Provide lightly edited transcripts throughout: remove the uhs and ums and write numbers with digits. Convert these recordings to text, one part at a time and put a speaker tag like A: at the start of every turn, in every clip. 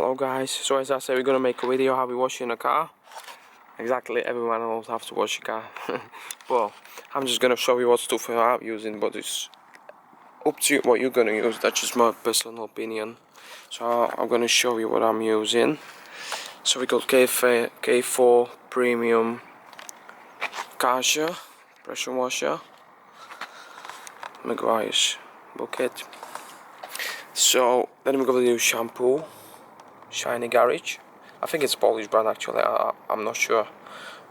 A: Hello guys, so as I said, we're gonna make a video how we washing a car. Exactly, everyone else have to wash a car. Well, I'm just gonna show you what stuff I'm using, but it's up to you what you're gonna use. That's just my personal opinion. So I'm gonna show you what I'm using. So we got K4 Premium Kasha pressure washer, Meguiars bucket. So then we got the new shampoo, Shiny Garage. I think it's Polish brand actually. I'm not sure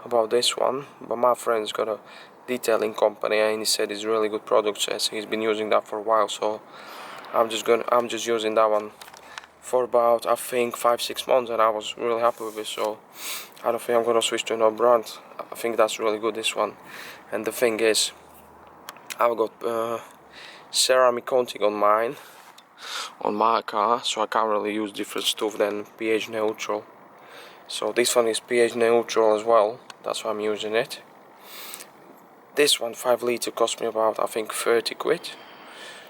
A: about this one, but my friend's got a detailing company and he said it's really good product. So he's been using that for a while, so I'm just using that one for about I think 5-6 months, and I was really happy with it. So I don't think I'm gonna switch to another brand. I think that's really good, this one. And the thing is, I've got ceramic coating on my car, so I can't really use different stuff than pH neutral. So this one is pH neutral as well, that's why I'm using it. This one 5 litre cost me about I think 30 quid,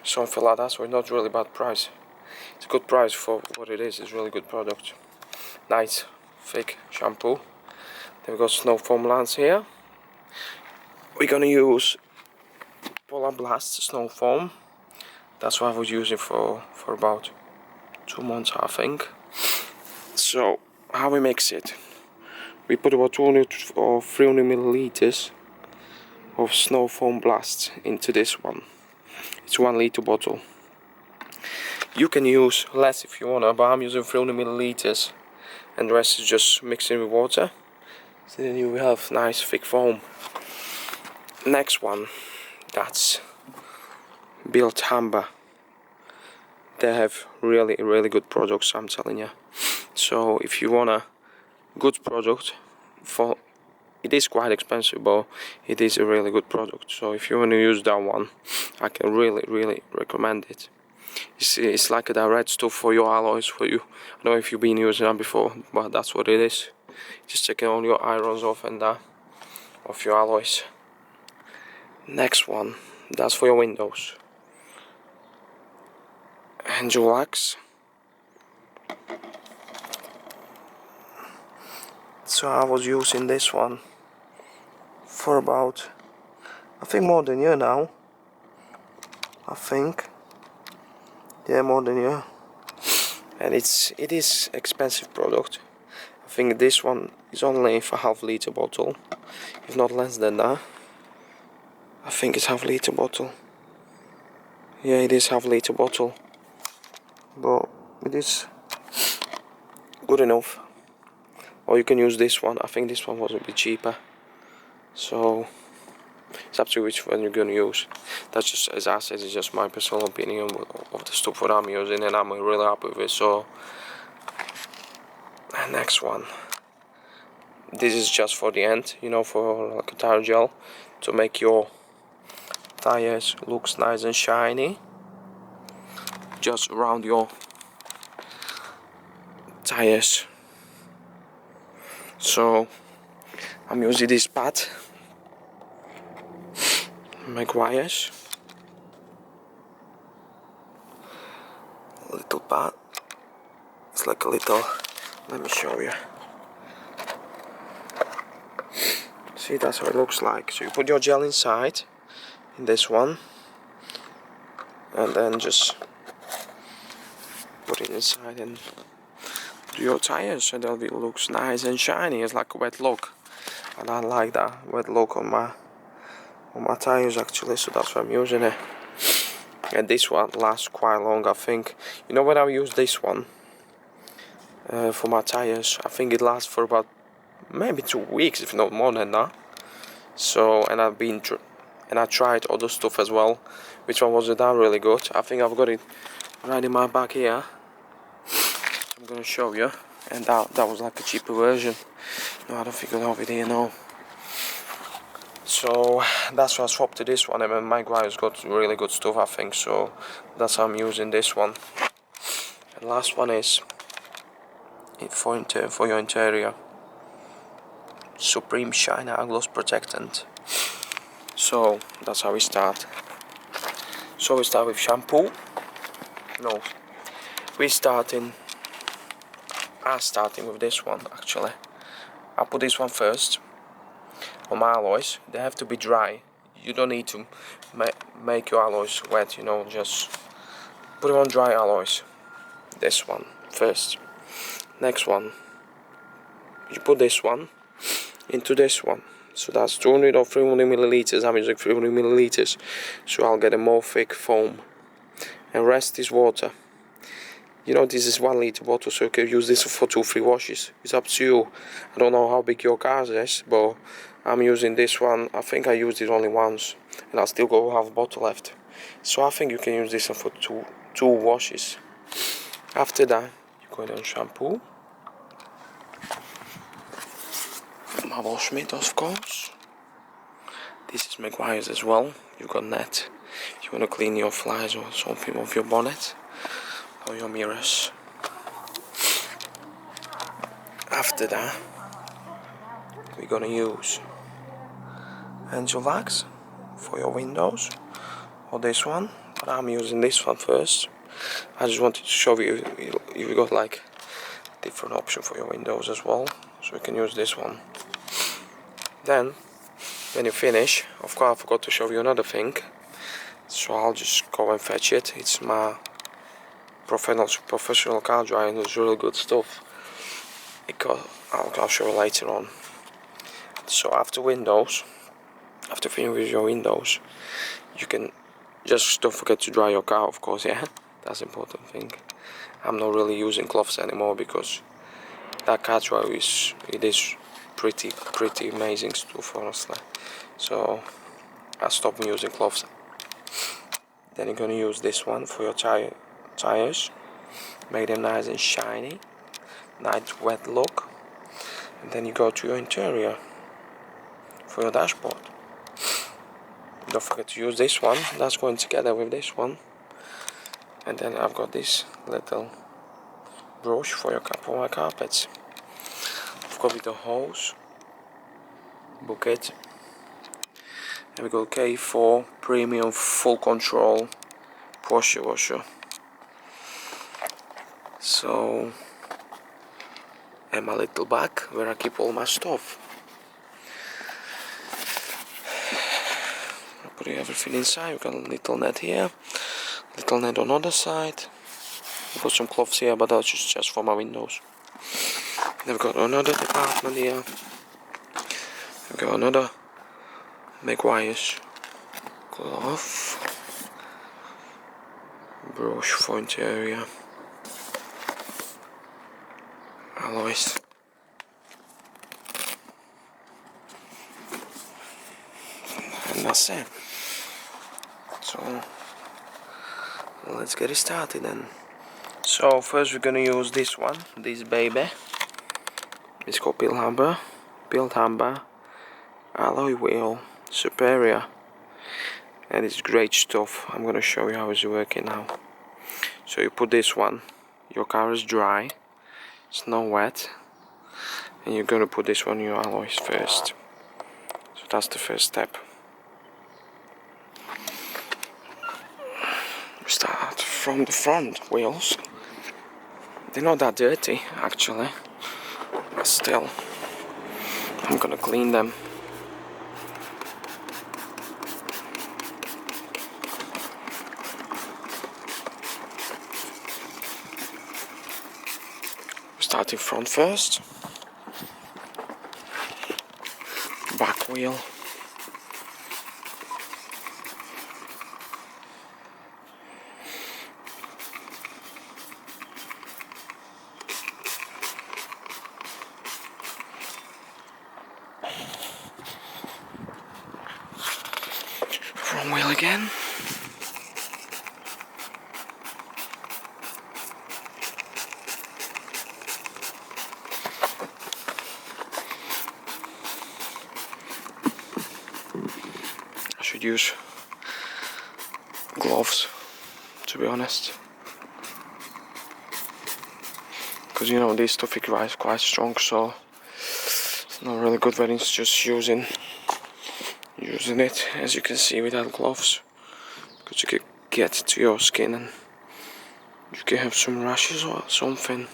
A: something like that, so it's not really bad price. It's a good price for what it is. It's really good product. Nice thick shampoo. Then we've got snow foam lines here. We're gonna use Polar Blast snow foam. That's what I was using for about 2 months I think. So how we mix it? We put about 200 or 300 milliliters of snow foam blast into this one. It's 1 liter bottle. You can use less if you wanna, but I'm using 300 milliliters, and the rest is just mixing with water. So then you will have nice thick foam. Next one, that's BILT HAMBER. They have really good products, I'm telling you. So if you want a good product, it is quite expensive, but it is a really good product. So if you want to use that one, I can really recommend it. It's like a direct stuff for your alloys for you. I don't know if you've been using that before, but that's what it is. Just taking all your irons off and off your alloys. Next one, that's for your windows. Angel wax. So I was using this one for about I think more than a year now. I think, yeah, more than a year. And it is expensive product. I think this one is only for half liter bottle, if not less than that. I think it's half liter bottle. Yeah, it is half liter bottle, but it is good enough. Or you can use this one. I think this one was a bit cheaper. So it's up to which one you're gonna use. That's just, as I said, it's just my personal opinion of the stuff that I'm using, and I'm really happy with it. So, and next one. This is just for the end, you know, for like a tire gel to make your tires looks nice and shiny. Just around your tires. So I'm using this pad, Meguiars, little pad. It's like a little. Let me show you. See, that's how it looks like. So you put your gel inside in this one, and then just put it inside and do your tires, so that it looks nice and shiny. It's like a wet look, and I like that wet look on my tires actually. So that's why I'm using it. And this one lasts quite long, I think. You know, when I use this one for my tires, I think it lasts for about maybe 2 weeks, if not more than that. So, and I tried other stuff as well, which one wasn't that really good. I think I've got it right in my bag here. I'm gonna show you. And that was like a cheaper version. No, I don't think I have it here now. So that's why I swapped to this one, and Meguiars got really good stuff, I think. So that's how I'm using this one. And last one is for your interior, Supreme Shine Gloss Protectant. So that's how we start. So we start with shampoo. No, we start in I'm starting with this one actually. I'll put this one first on my alloys. They have to be dry. You don't need to make your alloys wet, you know, just put it on dry alloys. This one first. Next one, you put this one into this one. So that's 200 or 300 milliliters. I'm using 300 milliliters, so I'll get a more thick foam. And rest is water. You know, this is 1 liter bottle, so you can use this for 2-3 washes. It's up to you. I don't know how big your car is, but I'm using this one. I think I used it only once, and I still got half bottle left. So I think you can use this one for two washes. After that, you go on shampoo. My wash mitt, of course. This is Meguiars as well. You've got net. You want to clean your flies or something off your bonnet or your mirrors. After that, we're gonna use angel wax for your windows, or this one, but I'm using this one first. I just wanted to show you you got like different option for your windows as well, so you can use this one. Then when you finish, of course I forgot to show you another thing, so I'll just go and fetch it. It's my professional car dryer, and it's really good stuff. I'll show you later on. So after finish with your windows, you can just don't forget to dry your car, of course. Yeah, that's the important thing. I'm not really using cloths anymore because that car dryer is pretty amazing stuff, honestly. So I stopped using cloths. Then you're gonna use this one for your tires, make them nice and shiny, nice wet look. And then you go to your interior for your dashboard. Don't forget to use this one. That's going together with this one. And then I've got this little brush for my carpets. I've got with the hose, bucket, and we got K4 Premium Full Control pressure washer. So, and my little bag where I keep all my stuff. I put everything inside. We've got a little net here, little net on the other side. We've got some cloths here, but that's just for my windows. Then we've got another department here. We've got another Meguiars cloth, brush for interior, alloys. And that's it. So let's get it started then. So first we're gonna use this one, this baby. It's called BILT HAMBER alloy wheel superior, and it's great stuff. I'm gonna show you how it's working now. So you put this one, your car is dry, it's not wet, and you're gonna put this one in your alloys first. So that's the first step. We start from the front wheels. They're not that dirty actually, but still I'm gonna clean them. Starting front first, back wheel, front wheel again. I should use gloves, to be honest, because you know this stuff is quite strong, so it's not really good when it's just using it, as you can see, without gloves, because you can get to your skin and you can have some rashes or something.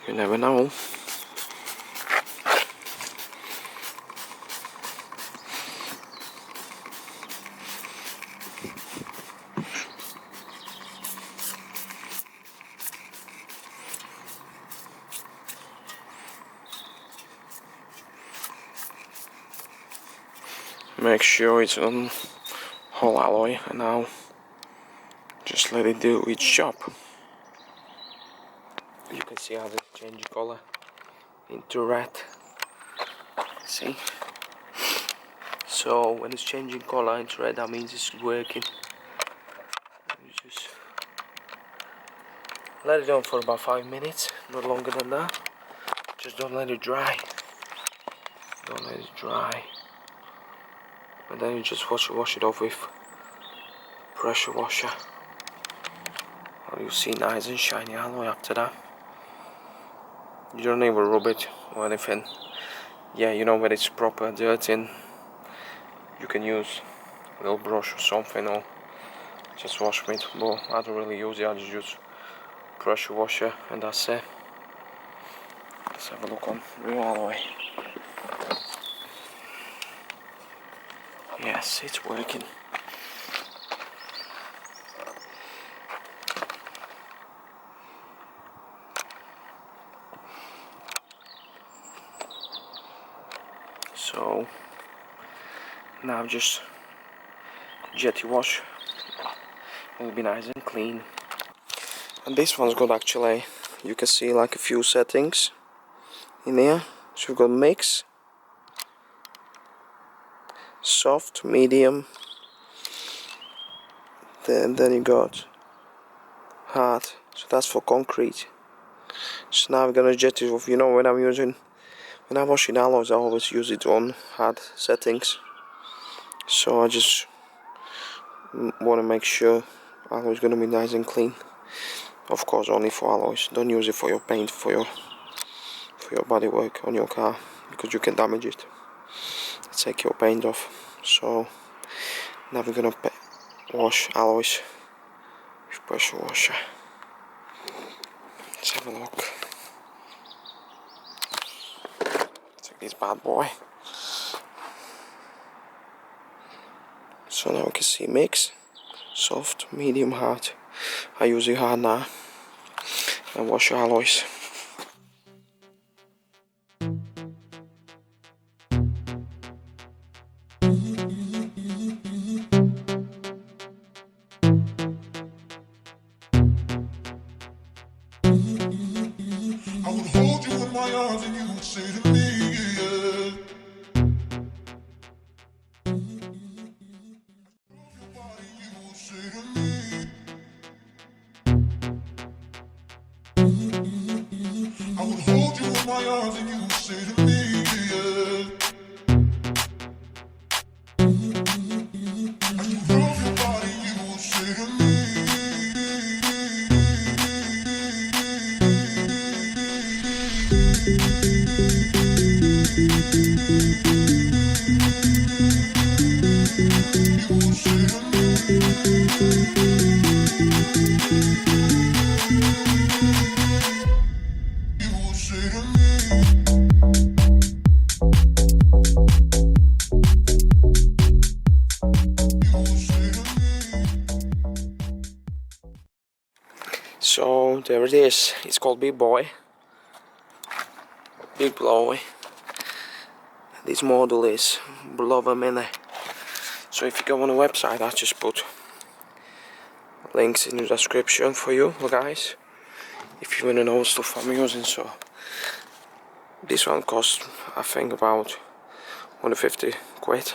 A: You never know. Make sure it's on whole alloy, and now just let it do its job. You can see how they change color into red. See? So when it's changing color into red, that means it's working. You just let it on for about 5 minutes, not longer than that. Just don't let it dry. Don't let it dry. And then you just wash it off with pressure washer. And you'll see nice and shiny alloy after that. You don't even rub it or anything. Yeah, you know, when it's proper dirt in, you can use a little brush or something, or just wash with it. But I don't really use it, I just use pressure washer and that's it. Let's have a look on real alloy. Yes, it's working. So now just jetty wash. It will be nice and clean. And this one's got actually, you can see like a few settings in here. So you've got mix, soft, medium, then you got hard. So that's for concrete. So now we're gonna jet it off. You know, when I'm washing alloys, I always use it on hard settings. So I just want to make sure alloy is gonna be nice and clean. Of course, only for alloys. Don't use it for your paint, for your bodywork on your car, because you can damage it. Take your paint off. So now we're gonna wash alloys with pressure washer. Let's have a look. Take this bad boy. So now we can see mix, soft, medium, hard. I use it hard now. And wash your alloys.
B: I would hold you in my arms and you would say to me, yeah. Your body, you would say to me. I would hold you in my arms and you would say to me, yeah. And you love your body, you would say to me.
A: So there it is. It's called Big Boy, Big Boy. This model is below a minute. So if you go on the website, I just put links in the description for you guys, if you want to know what stuff I'm using. So this one cost, I think, about 150 quid.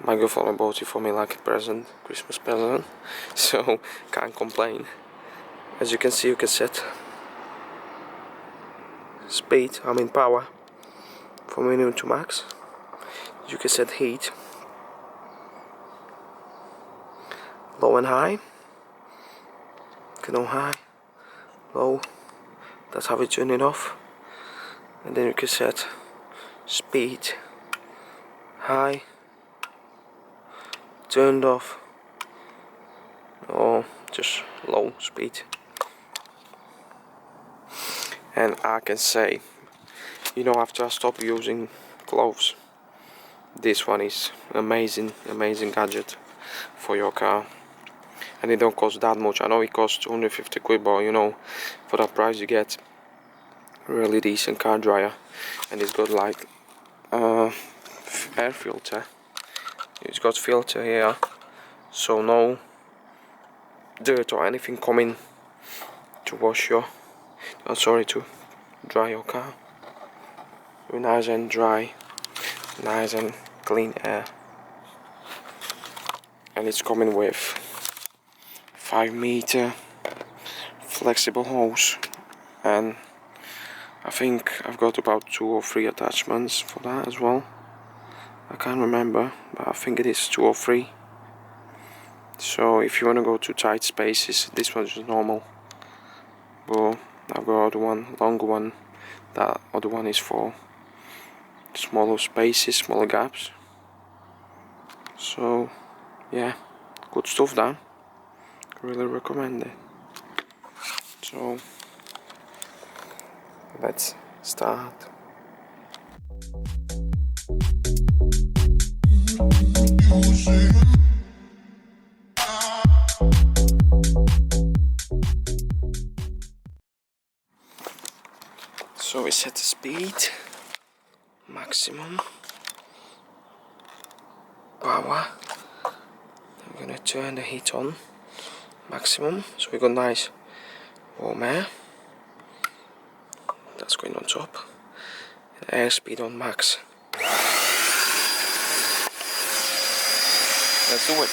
A: My girlfriend bought it for me like a present, Christmas present, so can't complain. As you can see, you can set speed, power, from minimum to max. You can set heat, low and high. You can go high, low. That's how we turn it off. And then you can set speed, high, turned off, or just low speed. And I can say, you know, after I stopped using gloves, this one is amazing gadget for your car. And it don't cost that much. I know it costs 250 quid, but you know, for that price you get really decent car dryer. And it's got like air filter. It's got filter here, so no dirt or anything coming to wash your, to dry your car. Very nice and dry, nice and clean air. And it's coming with 5-meter flexible hose, and I think I've got about 2 or 3 attachments for that as well. I can't remember, but I think it is 2 or 3. So if you want to go to tight spaces, this one's just normal. But I've got other one, longer one. That other one is for smaller spaces, smaller gaps. So yeah, good stuff there. Really recommend it. So let's start. So we set the speed maximum power. I'm gonna turn the heat on maximum, so we got nice warm air. That's going on top. And airspeed on max. Let's do it.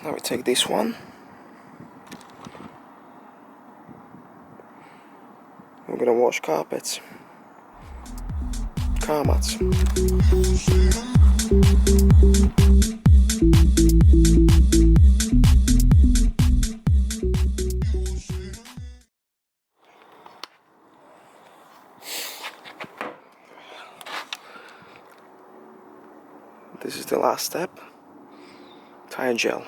A: Now we take this one. We're gonna wash carpets, car mats. This is the last step. Tire gel.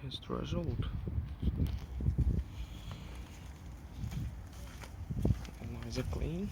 A: Here's the result. Nice and clean.